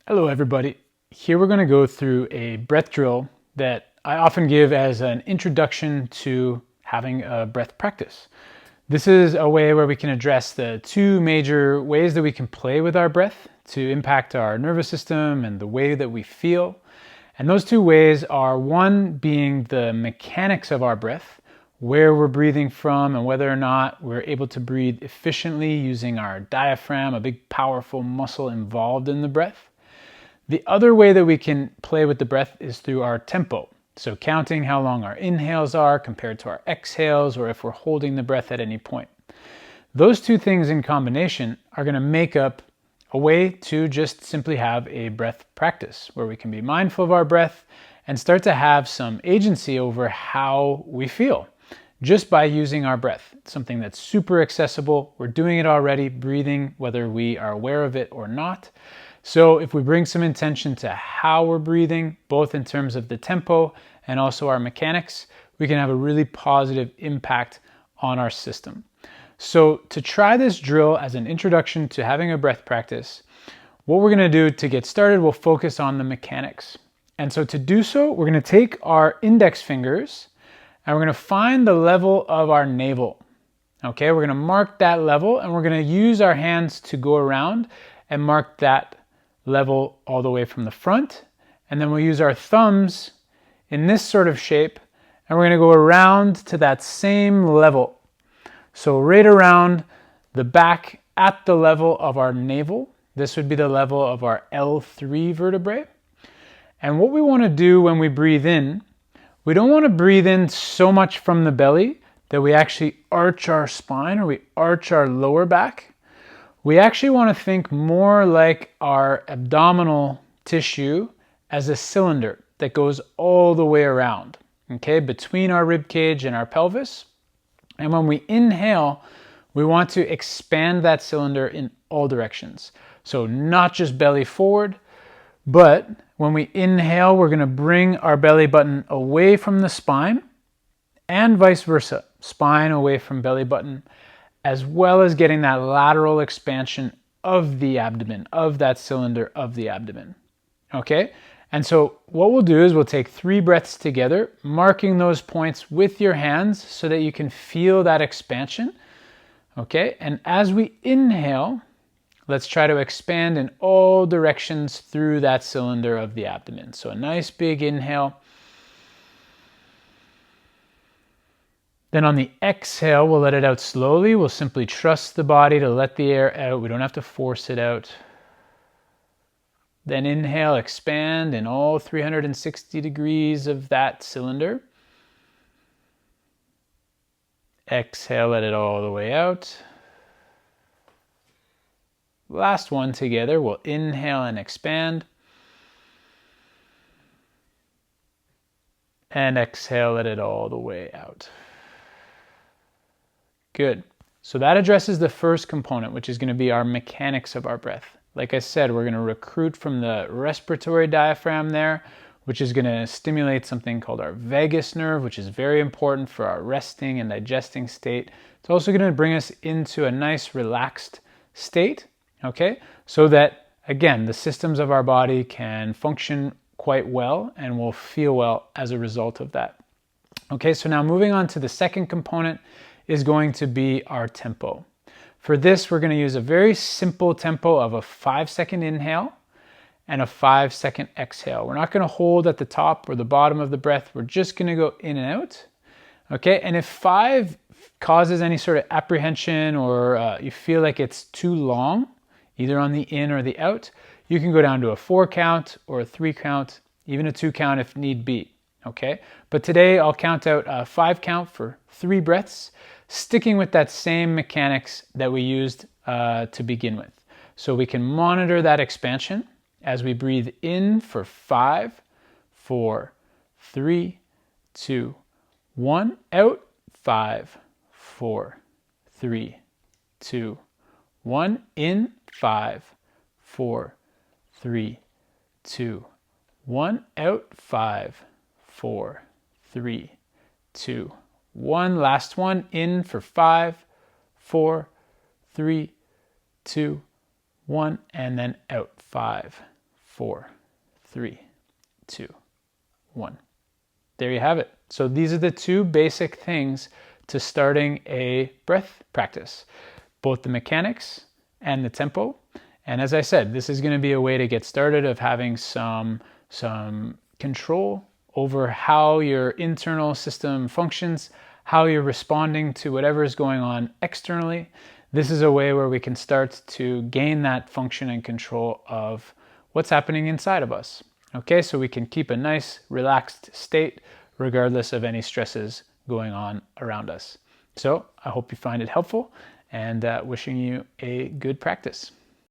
Hello everybody. Here we're going to go through a breath drill that I often give as an introduction to having a breath practice. This is a way where we can address the two major ways that we can play with our breath to impact our nervous system and the way that we feel. And those two ways are one being the mechanics of our breath, where we're breathing from and whether or not we're able to breathe efficiently using our diaphragm, a big powerful muscle involved in the breath. The other way that we can play with the breath is through our tempo. So counting how long our inhales are compared to our exhales, or if we're holding the breath at any point. Those two things in combination are going to make up a way to just simply have a breath practice where we can be mindful of our breath and start to have some agency over how we feel just by using our breath. It's something that's super accessible. We're doing it already, breathing, whether we are aware of it or not. So if we bring some intention to how we're breathing, both in terms of the tempo and also our mechanics, we can have a really positive impact on our system. So to try this drill as an introduction to having a breath practice, what we're going to do to get started, we'll focus on the mechanics. And so to do so, we're going to take our index fingers and we're going to find the level of our navel. Okay, we're going to mark that level and we're going to use our hands to go around and mark that level all the way from the front. And then we'll use our thumbs in this sort of shape and we're going to go around to that same level. So right around the back at the level of our navel. This would be the level of our L3 vertebrae. And what we want to do when we breathe in, we don't want to breathe in so much from the belly that we actually arch our spine or we arch our lower back. We actually want to think more like our abdominal tissue as a cylinder that goes all the way around, okay, between our rib cage and our pelvis. And when we inhale, we want to expand that cylinder in all directions. So not just belly forward, but when we inhale, we're going to bring our belly button away from the spine and vice versa, spine away from belly button, as well as getting that lateral expansion of the abdomen, of that cylinder of the abdomen. Okay? And so what we'll do is we'll take 3 breaths together, marking those points with your hands so that you can feel that expansion. Okay? And as we inhale, let's try to expand in all directions through that cylinder of the abdomen. So a nice big inhale. Then on the exhale, we'll let it out slowly. We'll simply trust the body to let the air out. We don't have to force it out. Then inhale, expand in all 360 degrees of that cylinder. Exhale, let it all the way out. Last one together, we'll inhale and expand. And exhale, let it all the way out. Good. So that addresses the first component, which is going to be our mechanics of our breath. Like I said, we're going to recruit from the respiratory diaphragm there, which is going to stimulate something called our vagus nerve, which is very important for our resting and digesting state. It's also going to bring us into a nice relaxed state, okay? So that, again, the systems of our body can function quite well and will feel well as a result of that. Okay, so now moving on to the second component is going to be our tempo. For this, we're going to use a very simple tempo of a 5-second inhale and a 5-second exhale. We're not going to hold at the top or the bottom of the breath. We're just going to go in and out. Okay, and if 5 causes any sort of apprehension or you feel like it's too long, either on the in or the out, you can go down to a 4 count or a 3 count, even a 2 count if need be. Okay, but today I'll count out a 5 count for 3 breaths, sticking with that same mechanics that we used to begin with. So we can monitor that expansion as we breathe in for 5, 4, 3, 2, 1, out, 5, 4, 3, 2, 1, in, 5, 4, 3, 2, 1, out, 5, 4, 3, 2, 1. Last one, in for 5, 4, 3, 2, 1, and then out. 5, 4, 3, 2, 1. There you have it. So these are the two basic things to starting a breath practice, both the mechanics and the tempo. And as I said, this is going to be a way to get started of having some control over how your internal system functions, how you're responding to whatever is going on externally. This is a way where we can start to gain that function and control of what's happening inside of us. Okay, so we can keep a nice relaxed state regardless of any stresses going on around us. So I hope you find it helpful, and wishing you a good practice.